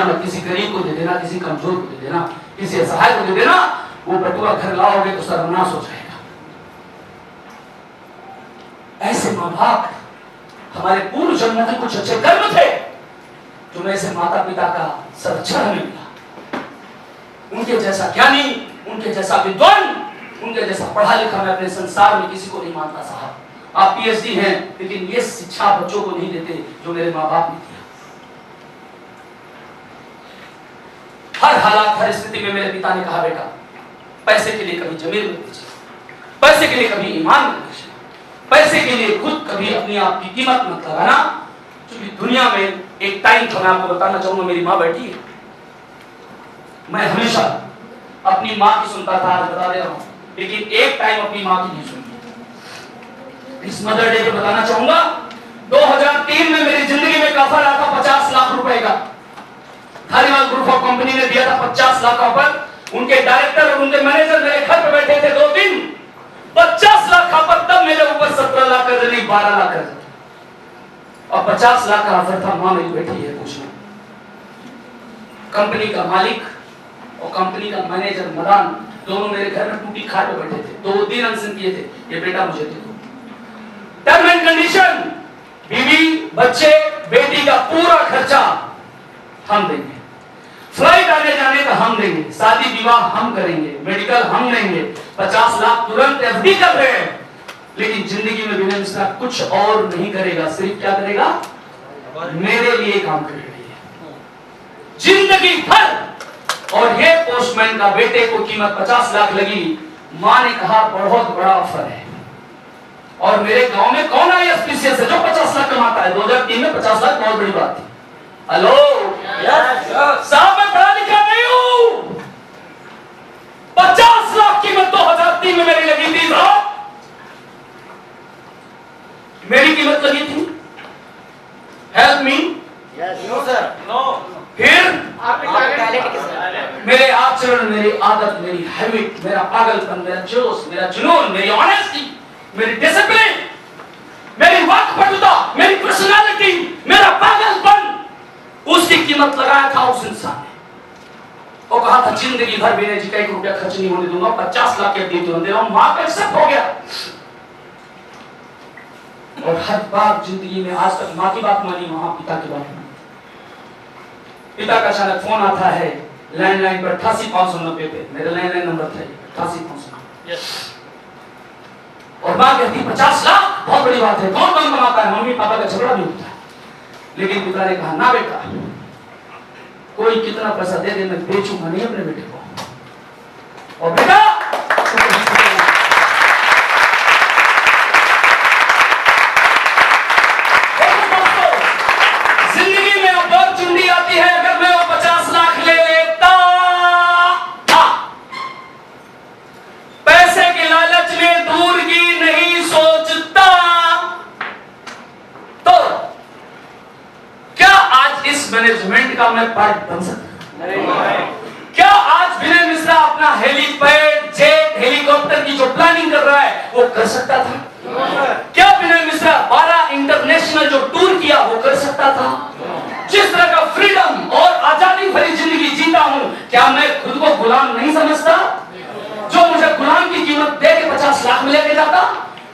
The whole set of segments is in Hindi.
देना, न किसी गरीब को दे देना, किसी कमजोर को दे देना, किसी असहाय को दे देना। वो बटुआ घर लाओगे तो सर्वनाश हो जाएगा। ऐसे माँ बाप, हमारे पूर्व जन्मों के कुछ अच्छे कर्म थे जो ऐसे माता पिता का संरक्षण हमें मिला। उनके जैसा ज्ञानी, उनके जैसा विद्वान, उनके जैसा पढ़ा लिखा मैं अपने संसार में किसी को नहीं मानता साहब। आप पीएचडी हैं, लेकिन ये शिक्षा बच्चों को नहीं देते जो मेरे माँ बाप ने दिया। हर हालात, हर स्थिति में मेरे पिता ने कहा, बेटा पैसे के लिए कभी जमीन मत बेचना, पैसे के लिए कभी ईमान मत बेचना, पैसे के लिए खुद कभी अपनी आप की कीमत मत लगाना। क्योंकि दुनिया में एक टाइम था, मैं आपको बताना चाहूंगा, मेरी माँ बैठी है, मैं हमेशा अपनी माँ की सुनता था, आज बता दे रहा हूं, लेकिन एक टाइम अपनी माँ की नहीं सुनी। इस मदर डे पे बताना चाहूंगा, 2003 में मेरी जिंदगी में ऑफर आया था 50 लाख रुपए का। धारीवाल ग्रुप ऑफ कंपनी ने दिया था 50 लाख का ऑफर। उनके डायरेक्टर और उनके मैनेजर मेरे घर पे बैठे थे 2 दिन। 50 लाख का ऑफर, तब मेरे ऊपर 17 लाख कर्ज नहीं 12 लाख कर्ज, और 50 लाख का ऑफर था। मां मेरी बैठी है, पूछना। कंपनी का मालिक और कंपनी का मैनेजर मदान दोनों मेरे घर में टूटी खाट पे बैठे थे। 2 दिन अनशन किए थे, ये बेटा मुझे दे दो। टर्म एंड कंडीशन, बीवी, बच्चे, बेटी का पूरा खर्चा हम देंगे, फ्लाइट आने जाने का हम देंगे, शादी विवाह हम करेंगे, मेडिकल हम देंगे, 50 लाख तुरंत एफडी कर रहे हैं। लेकिन जिंदगी में विनय मिश्रा कुछ और नहीं करेगा, सिर्फ क्या करेगा, मेरे लिए काम करेगा जिंदगी भर। और ये पोस्टमैन का बेटे को कीमत 50 लाख लगी। मां ने कहा बहुत बड़ा ऑफर है, और मेरे गांव में कौन आईएएस है जो 50 लाख कमाता है। 2003 में 50 लाख बहुत बड़ी बात थी। हेलो साहब, मैं पढ़ा लिखा नहीं हूं। 50 लाख कीमत 2003 में मेरी लगी थी साहब, मेरी कीमत लगी थी। Help me. No sir, no. फिर मेरे आचरण, मेरी आदत, मेरी हैबिट, मेरा पागलपन, मेरा जोश, मेरा जुनून, मेरी ऑनेस्टी, मेरी डिसिप्लिन, मेरी वाकपटुता, मेरी पर्सनालिटी, मेरा पागलपन, उसकी कीमत लगाया था उस इंसान ने। वो कहा था जिंदगी भर विनय जी का 1 रुपया खर्च नहीं होने दूंगा, 50 लाख के दे रहा हूं। मां का एक्सेप्ट हो गया, और हर बार जिंदगी में आज तक मां की बात मानी, वहां पिता की बात मानी। पिता का अचानक फोन आता है लैंडलाइन पर 88,590 पे, मेरा लैंडलाइन नंबर था 88,590। और मां कहती 50 लाख बहुत बड़ी बात है, कौन कौन कमाता है, मम्मी पापा का झगड़ा भी होता है। लेकिन पिता ने कहा ना बेटा, कोई कितना पैसा दे दे, मैं बेचूंगा नहीं अपने बेटे को। और बेटा जिंदगी में अपॉर्चुनिटी आती है, अगर मैं वो 50 लाख ले लेता था, पैसे के लालच में दूर की नहीं सोचता, तो क्या आज इस मैनेजमेंट का मैं पार्ट बन सकता? नहीं। क्या आज विनय मिश्रा अपना हेलीपैड, जेट, हेलीकॉप्टर की जो प्लानिंग कर रहा है वो कर सकता था? क्या विनय मिश्रा 12 इंटरनेशनल जो टूर किया वो कर सकता था? जिस तरह का फ्रीडम और आजादी भरी जिंदगी जीता हूं, क्या मैं खुद को गुलाम नहीं समझता? जो मुझे गुलाम की कीमत दे के 50 लाख में लेके जाता।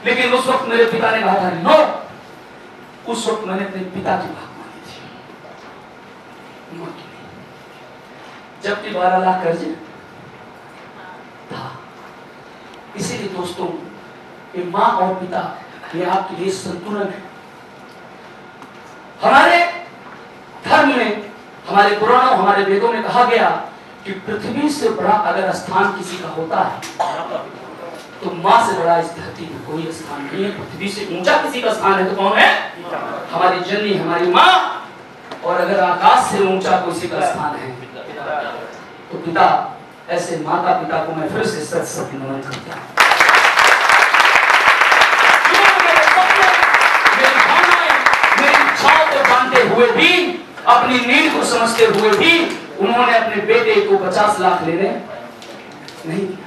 लेकिन उस वक्त मेरे पिता ने कहा था नो। उस वक्त मैंने अपने पिता की बात मानी थी, जबकि 12 लाख कर्ज था। इसीलिए दोस्तों, ये मां और पिता, ये आपके लिए संतुलन है। हमारे धर्म में, हमारे पुराणों, हमारे वेदों में कहा गया कि पृथ्वी से बड़ा अगर स्थान किसी का होता है तो मां से बड़ा इस धरती में कोई स्थान नहीं है। पृथ्वी से ऊंचा किसी का स्थान है तो कौन है? हमारी जननी, हमारी मां। और अगर आकाश से ऊंचा किसी का स्थान है तो पिता। ऐसे माता पिता को मैं फिर से सच सच नमन करता हूं। मेरी भावनाएं, मेरी इच्छाओं को जानते हुए भी, अपनी नीड को समझते हुए भी उन्होंने अपने बेटे को 50 लाख लेने नहीं दिया।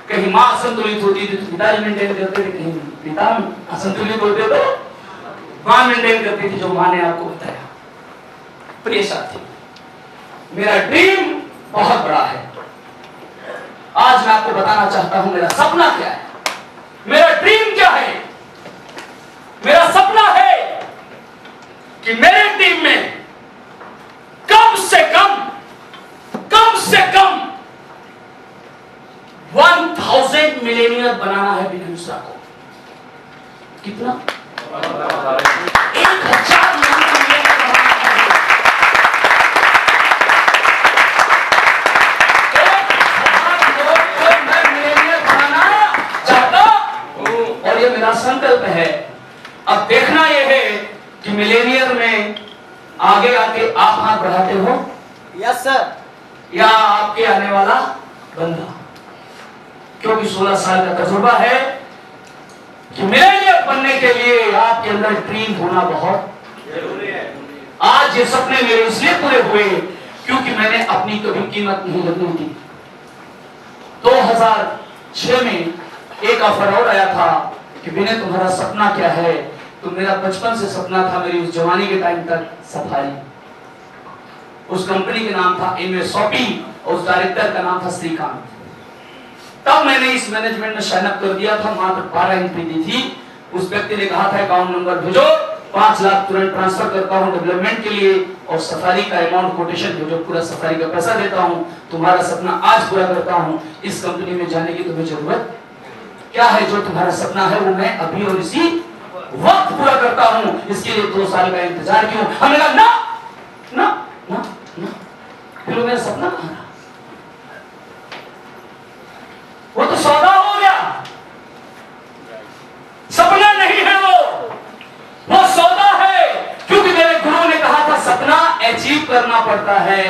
कहीं मां असंतुलित होती थी तो पिताजी मेंटेन करते थे, कहीं पिता असंतुलित होते तो मां मेंटेन करती थी, जो मां ने आपको बताया। प्रिय साथी, मेरा ड्रीम बहुत बड़ा है। आज मैं आपको बताना चाहता हूं मेरा सपना क्या है, मेरा ड्रीम क्या है। मेरा सपना है कि मेरे टीम में कम से कम 1000 मिलेनियर बनाना है बिना मिश्रा को। कितना? 1000 मिलेनियर बनाना है। 1000 लोग को मैं मिलेनियर बनाना चाहता हूं और ये मेरा संकल्प है। अब देखना यह है कि मिलेनियर में आगे आके आप हाथ बढ़ाते हो यस सर, या आपके आने वाला बंदा, क्योंकि 16 साल का तजुर्बा है कि मिलेनियर बनने के लिए आपके अंदर ड्रीम होना बहुत जरूरी है। आज ये सपने मेरे इसलिए पूरे हुए क्योंकि मैंने अपनी कभी कीमत नहीं लगनी थी। 2006 में एक ऑफर और आया था कि विनय तुम्हारा सपना क्या है? तो मेरा बचपन से सपना था, मेरी उस जवानी के टाइम तक सफारी। उस कंपनी का नाम था एमएस सॉपी और उस डायरेक्टर का नाम था श्रीकांत। तब मैंने इस मैनेजमेंट में साइन अप कर दिया था। मात्र 12 एंट्री दी थी। उस व्यक्ति ने कहा था अकाउंट नंबर भेजो, 5 लाख तुरंत ट्रांसफर करता हूं डेवलपमेंट के लिए और सफारी का अमाउंट कोटेशन भेजो, पूरा सफारी का पैसा देता हूं, तुम्हारा सपना आज पूरा करता हूं। इस कंपनी में जाने की तुम्हें जरूरत क्या है? जो तुम्हारा सपना है वो मैं अभी और इसी वक्त पूरा करता हूं, इसके लिए 2 साल का इंतजार क्यों? हमने कहा ना ना ना ना। फिर मेरा सपना कहां रहा? वो तो सौदा हो गया, सपना नहीं है वो सौदा है। क्योंकि मेरे गुरु ने कहा था सपना अचीव करना पड़ता है।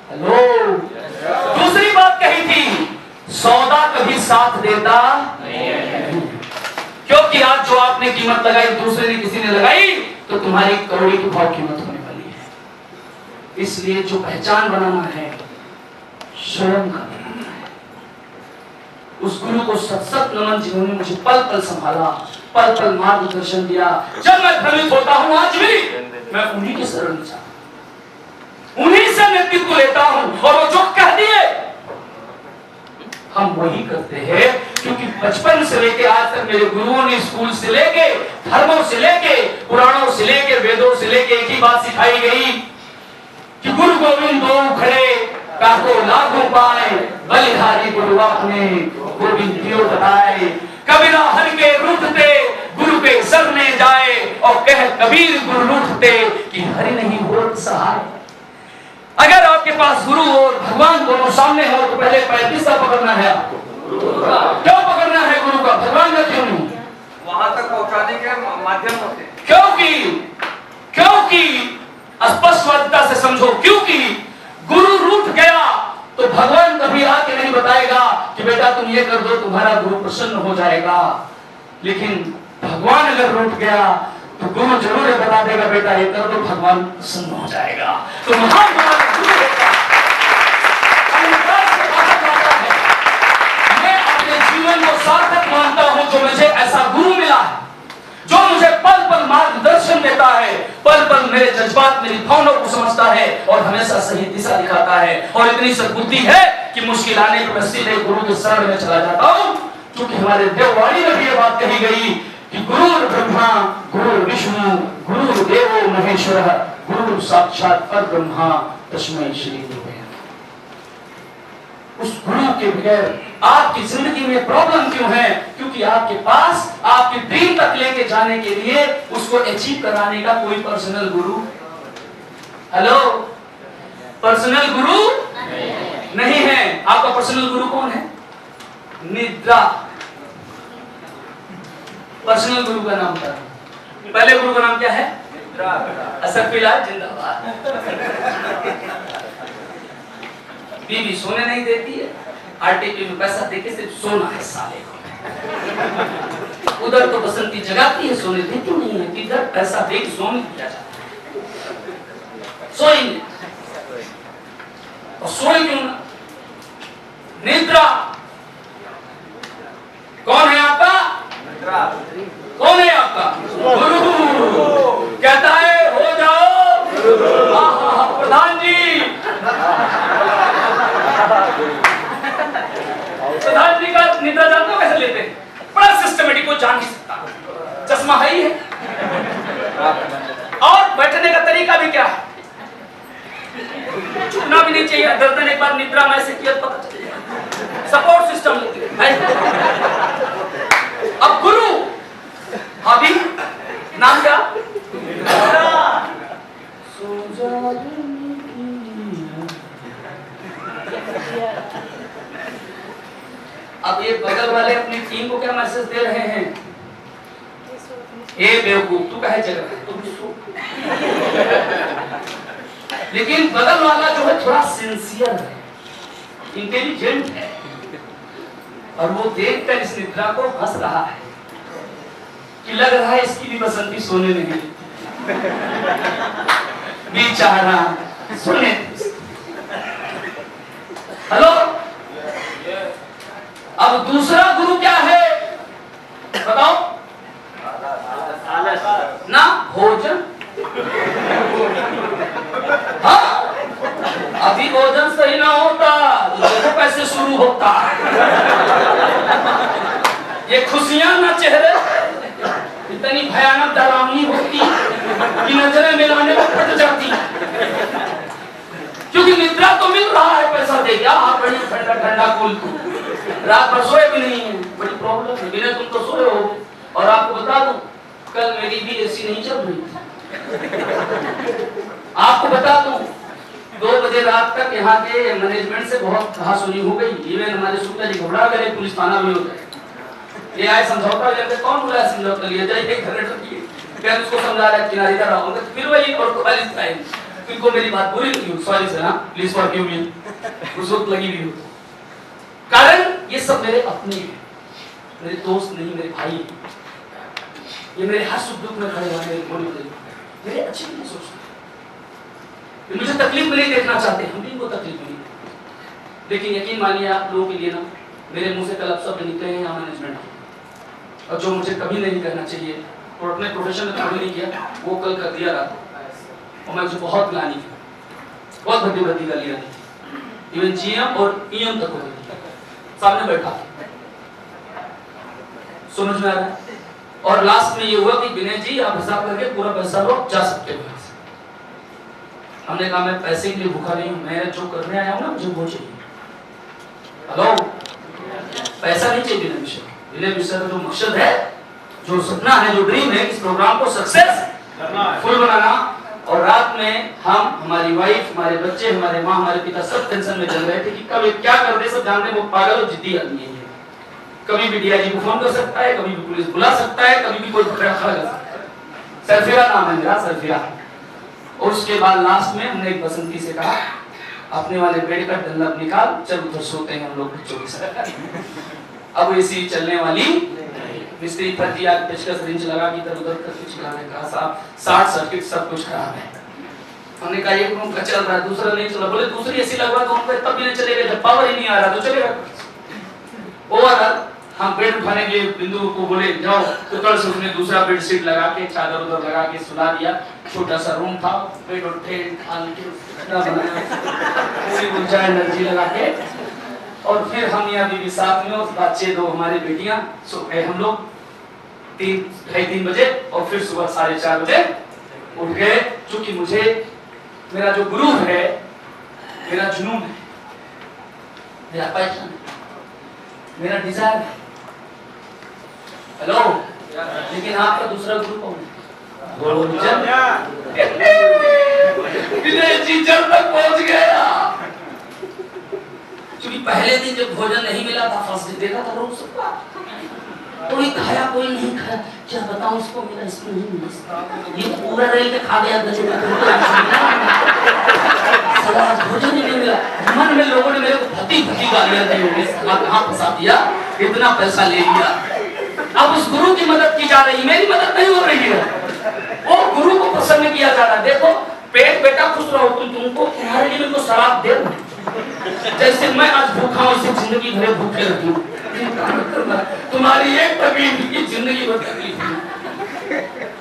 हेलो, दूसरी बात कही थी, सौदा कभी साथ देता नहीं। क्योंकि आज जो आपने कीमत लगाई दूसरे ने किसी ने लगाई तो तुम्हारी करोड़ी की भाव कीमत होने वाली है। इसलिए जो पहचान बनाना है स्वयं का बनाना है। उस गुरु को सत नमन जिन्होंने मुझे पल पल संभाला, पल पल मार्गदर्शन दिया। जब मैं भ्रमित होता हूं आज भी मैं उन्हीं के शरण में जाता हूं, उन्हीं से नेतृत्व लेता हूं और वो जो कह दिए हम वही करते हैं। क्योंकि बचपन से लेके आज तक मेरे गुरुओं ने स्कूल से लेके, धर्मों से लेके, पुराणों से लेके, वेदों से लेके एक ही बात सिखाई गई कि गुरु गोविंद दो खड़े काको लागू पाए, बलिहारी गुरु आपने गोविंद क्यों बताए। कबीरा हर के रूठते गुरु के शरण जाए और कह कबीर गुरु रूठते कि हरि नहीं होत सहाय। अगर आपके पास गुरु और भगवान दोनों सामने हो तो पहले 35 का पकड़ना है आपको। क्यों पकड़ना है गुरु का? भगवान का क्यों नहीं? वहां तक पहुंचाने के माध्यम होते हैं। क्योंकि स्पष्टता से समझो, क्योंकि गुरु रूठ गया तो भगवान कभी आके नहीं बताएगा कि बेटा तुम ये कर दो तुम्हारा गुरु प्रसन्न हो जाएगा। लेकिन भगवान अगर रूठ गया तो गुरु जरूर ये बता देगा बेटा ये कर दो, भगवान प्रसन्न हो जाएगा। तो महान गुरु होता है। मैं अपने जीवन को सार्थक मानता हूं जो मुझे ऐसा गुरु मिला है, जो मुझे पल पल मार्गदर्शन देता है, पल पल मेरे जज्बात मेरी भावनाओं को समझता है और हमेशा सही दिशा दिखाता है। और इतनी सद्बुद्धि है कि मुश्किल आने पर मैं सीधे गुरु के शरण में चला जाता हूं। क्योंकि हमारे देववाणी में भी ये बात कही गई कि गुरु ब्रह्मा गुरु विष्णु गुरु देवो महेश्वर गुरु साक्षात परब्रह्मा तस्मै श्री गुरुवे। उस गुरु के बगैर आपकी जिंदगी में प्रॉब्लम क्यों है? क्योंकि आपके पास आपके ड्रीम तक लेके जाने के लिए उसको अचीव कराने का कोई पर्सनल गुरु, हेलो, पर्सनल गुरु नहीं है। आपका पर्सनल गुरु कौन है? निद्रा। पर्सनल गुरु का नाम क्या है? पहले गुरु का नाम क्या है? निद्रा। असर फिलहाल जिंदाबाद। बीवी सोने नहीं देती है, आरटीपी में पैसा देके सिर्फ सोना है साले को। उधर तो बसंती जगाती है, सोने देती नहीं है। इधर पैसा देके सोने दिया जाता है, सोएंगे और सोए क्यों ना? निद्रा। कौन है आपका? निद्रा। कौन है आपका? गुरु। कहता है हो जाओ प्रधान जी, प्रधान जी का निद्रा जानते हो कैसे लेते हैं? बड़ा सिस्टमेटिक, को जान नहीं सकता, चश्मा है ही है। और बैठने का तरीका भी क्या है, झुकना भी नहीं चाहिए, गर्दन एक बार निद्रा में से किया पता चलेगा, सपोर्ट सिस्टम है। अब गुरु अभी नाम क्या? अब ये बगल वाले अपनी टीम को क्या मैसेज दे रहे हैं? ए बेवकूफ, तू कहे जगह तू भी सो। लेकिन बगल वाला जो है थोड़ा सिंसियर है, इंटेलिजेंट है, और वो देखकर इस निद्रा को हंस रहा है कि लग रहा है इसकी भी बसंती सोने नहीं बेचारा सोने। हेलो, अब दूसरा गुरु क्या है बताओ? ना भोजन। हाँ, अभी भोजन सही ना होता तो कैसे शुरू होता? ये खुशियां ना चेहरे इतनी भयानक डरावनी होती कि नजरें मिलाने में फट जाती, क्योंकि निद्रा तो मिल रहा है पैसा दे क्या? आप बड़ी ठंडा ठंडा कूल, रात भर सोए भी नहीं है, बड़ी प्रॉब्लम है। बिना तुम तो सोए हो। और आपको बता दूं, कल मेरी भी एसी नहीं चल रही थी। आपको बता दूं, 2 बजे रात तक यहाँ के मैनेजमेंट से बहुत कहासुनी हो गई। इवन हमारे सूत्रा जी घबरा गए, पुलिस थाना भी हो गए। ये आए समझौता लेते, कौन बुलाया समझौता लिए? जाइए जनरेटर की, मैं उसको समझा रहा किनारे इधर आओ, फिर वही और 45 टाइम तुमको मेरी बात बुरी लगी, सॉरी सर, हाँ प्लीज फॉरगिव मी, उस वक्त लगी हुई हो। कारण ये सब मेरे अपने हैं, मेरे दोस्त नहीं, मेरे भाई हैं। ये मेरे हर सुख दुख में खड़े हुए, मेरे अच्छे के लिए सोचते, मुझे तकलीफ में नहीं देखना चाहते, हम भी इनको तकलीफ में नहीं। लेकिन यकीन मानिए आप लोगों के लिए ना, मेरे मुंह से कल शब्द निकले हैं यहाँ मैनेजमेंट, और जो मुझे कभी नहीं करना चाहिए और अपने प्रोफेशन में कभी नहीं किया, वो कल कर दिया रात। और मैं मुझे बहुत ग्लानि थी, बहुत भद्दी भद्दी गालियां दी, इवन जीएम और ईएम तक हो गई, सामने बैठा, समझ में आ रहा है। और लास्ट में ये हुआ कि विनय जी आप हिसाब करके पूरा पैसा लो, जा सकते हो। हमने कहा मैं पैसे के लिए भूखा नहीं हूं, मैं जो करने आया हूं ना मुझे वो चाहिए। हेलो, पैसा नहीं चाहिए विनय मिश्रा का जो मकसद है, जो सपना है, जो ड्रीम है, इस प्रोग्राम को सक्सेस फुल बनाना। और रात में हम, हमारी वाइफ, हमारे बच्चे, हमारे माँ, हमारे पिता सब टेंशन में चल रहे थे कि कब क्या कर दे। सब जानते वो पागल और जिद्दी आदमी है, कभी भी डीआईजी को फोन कर सकता है, कभी भी पुलिस बुला सकता है, कभी भी कोई पकड़ा खड़ा कर सकता है। सरफिरा नाम है मेरा, सरफिरा। और उसके बाद लास्ट में हमने एक बसंती से कहा, अपने वाले बेड का डल्ला निकाल, चल उधर सोते हैं हम लोग बच्चों के साथ। अब ऐसी चलने वाली मिस्त्री फर्जी आग पेचकस रिंच लगा के इधर उधर करके चलाने का, साहब 60 सर्किट सब कुछ खराब है। हमने कहा एक रूम का चल रहा है, दूसरा नहीं चला। बोले दूसरी ऐसी लगवा दो, तब भी नहीं चलेगा, जब पावर ही नहीं आ रहा तो चलेगा। ओवरऑल हम बेड उठाने के बिंदु को बोले जाओ, तो कल से उसने दूसरा बेड शीट लगा के, चादर उधर लगा के सुला दिया। छोटा सा रूम था, बेड उठे खान के पूरी ऊर्जा एनर्जी लगा के, और फिर हम यहाँ बीवी साथ में, और बच्चे 2 हमारी बेटियां सो गए। हम लोग 3 बजे, और फिर सुबह 4:30 बजे उठ गए। क्योंकि मुझे मेरा जो गुरु है, मेरा जुनून है, मेरा पैशन है, मेरा डिजायर है। हेलो, लेकिन आपका दूसरा गुरु कौन है? विनय जी जब तक पहुंच गया, क्योंकि पहले दिन जब भोजन नहीं मिला था, फर्स्ट डे देखा था रोज सबका, कोई खाया कोई नहीं खाया। क्या बताऊं, इसको मिला इसको नहीं मिला, ये पूरा रेल के खा गया गले में, भोजन ही नहीं मिला। मन में लोगों ने मेरे को भती गालियां दी होंगी, कहाँ फंसा दिया, इतना पैसा ले लिया। अब उस गुरु की मदद की जा रही, मेरी मदद नहीं हो रही है, वो गुरु को प्रसन्न किया जा रहा है। देखो पेट बेटा खुश रहो, तुमको तुम्हारे लिए मेरे को शराब दे, जैसे मैं आज भूखा हूं, उसे जिंदगी भर भूखे रहूं। तुम्हारी एक तकलीफ की जिंदगी भर तकलीफ।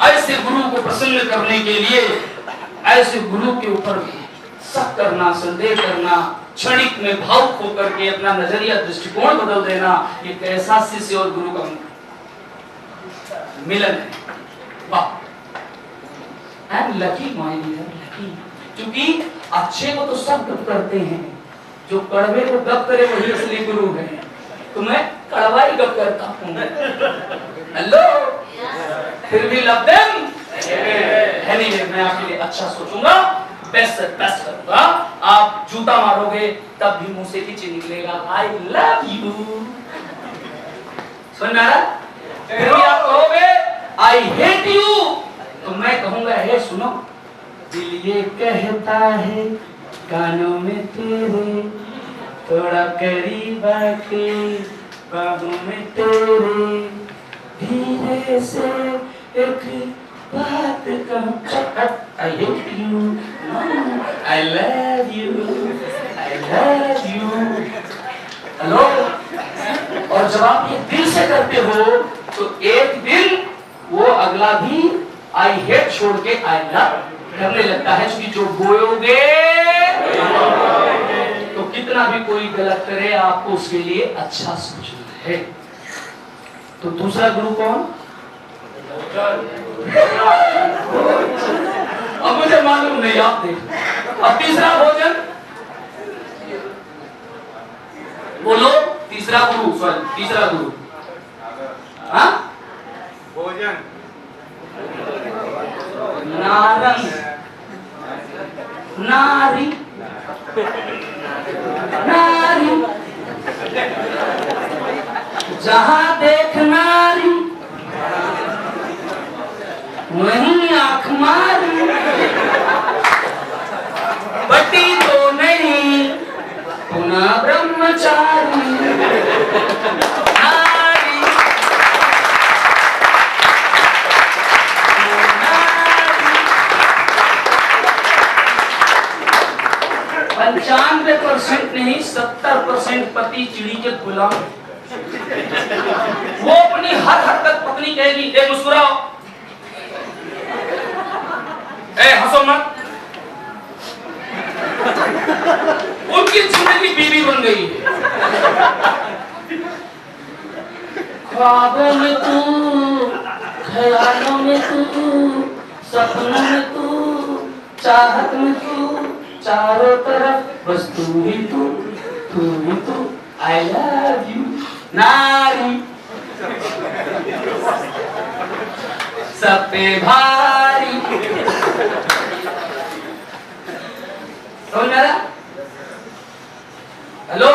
ऐसे गुरु को प्रसन्न करने के लिए, ऐसे गुरु के ऊपर शक करना, संदेह करना, क्षणिक में भावुक होकर के अपना नजरिया दृष्टिकोण बदल देना, ये कैसा शिष्य और गुरु का मिलन है। वाह, I am lucky my dear, lucky. क्योंकि अच्छे को तो सब गप करते हैं, जो कड़वे को गप करे वही असली गुरु है। तो मैं कड़वा ही गप करता हूँ। हेलो, फिर भी लव देम। एनीवे, मैं आपके लिए अच्छा सोचूंगा, बेस्ट से बेस्ट करूंगा। आप जूता मारोगे तब भी मुंह से खींच निकलेगा आई लव यू। सुन रहा? फिर भी आप कहोगे आई हेट यू, तो मैं कहूंगा हे सुनो, दिल ये कहता है कानों में तेरे, थोड़ा करीब आके बाहों में तेरे, धीरे से एक बात कहूं, I hate you, I love you, I love you. Hello, और जब आप ये दिल से करते हो तो एक दिन वो अगला भी आई हेट छोड़ के आई लव करने लगता है। क्योंकि जो बोयोगे तो कितना भी कोई गलत करे आपको उसके लिए अच्छा सोचना है। तो दूसरा गुरु कौन? अब मुझे मालूम नहीं, आप देख। अब तीसरा भोजन बोलो, तीसरा गुरु, सॉरी तीसरा गुरु, हाँ भोजन नारंग, नारी, नारी, जहां देख नारी वहीं आंख मारी, बटी तो नहीं पुनः ब्रह्मचारी, नारी, नारी। 95% नहीं 70% पति चिड़ी के गुलाम। वो अपनी हर हरकत पत्नी कहेगी, ए मुस्कुराओ, ए हंसो मत। उनकी जिंदगी बीवी बन गई। ख्वाबों में तू, ख्यालों में तू, सपनों में तू, चाहत में तू, चारों तरफ बस तू ही तू, तू ही तू। आई लव यू नारी, सब पे भारी। समझ आ रहा? हेलो,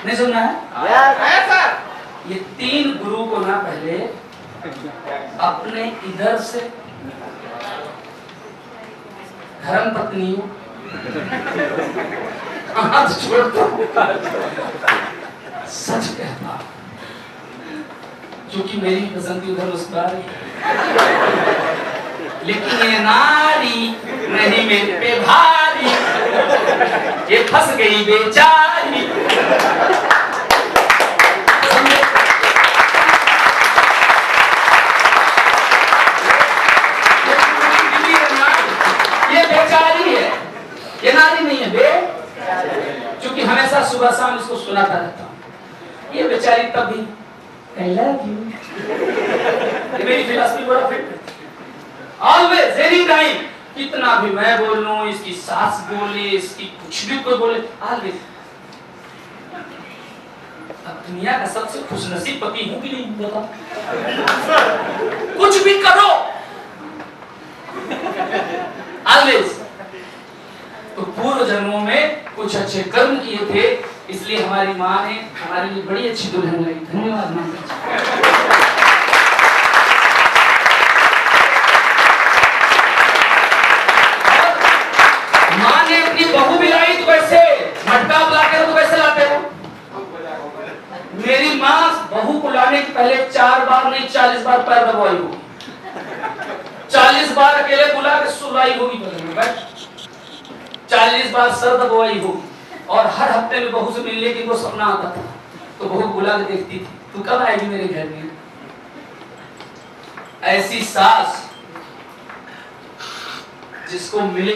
नहीं सुनना है? ये तीन गुरु को ना पहले अपने इधर से धर्म पत्नी हाथ छोड़ दो। सच कहता, क्योंकि मेरी पसंद उधर मुस्कुरा रही, लेकिन ये नारी नहीं मेरे पे भारी, ये फंस गई बेचारी। ये बेचारी है, ये नारी नहीं है बे, क्योंकि हमेशा सुबह शाम इसको सुनाता रहता हूँ। ये बेचारी तभी I love you। ये मेरी फिलॉसफी बड़ा फिट है। Always, any time, कितना भी मैं बोल लूं, इसकी सास बोले, इसकी कुछ भी कोई बोले, always। अब दुनिया का सबसे खुशनसीब पति हूं कि नहीं बता? कुछ भी करो, always। तो पूर्व जन्मों में कुछ अच्छे कर्म किए थे, इसलिए हमारी माँ ने हमारे लिए बड़ी अच्छी दुल्हन लाई। धन्यवाद माँ। माँ ने अपनी बहू भी लाई, तो वैसे मटका बुलाते हो तो वैसे लाते हो। मेरी माँ बहू को लाने के पहले 4 बार नहीं 40 बार पैर दबाई होगी, 40 बार अकेले बुला के सुलाई होगी, 40 बार सर दबाई होगी। और हर हफ्ते में बहू से मिलने की वो सपना आता था, तो बहू बुला के देखती थी, तू कब आएगी मेरे घर में। ऐसी सास जिसको मिले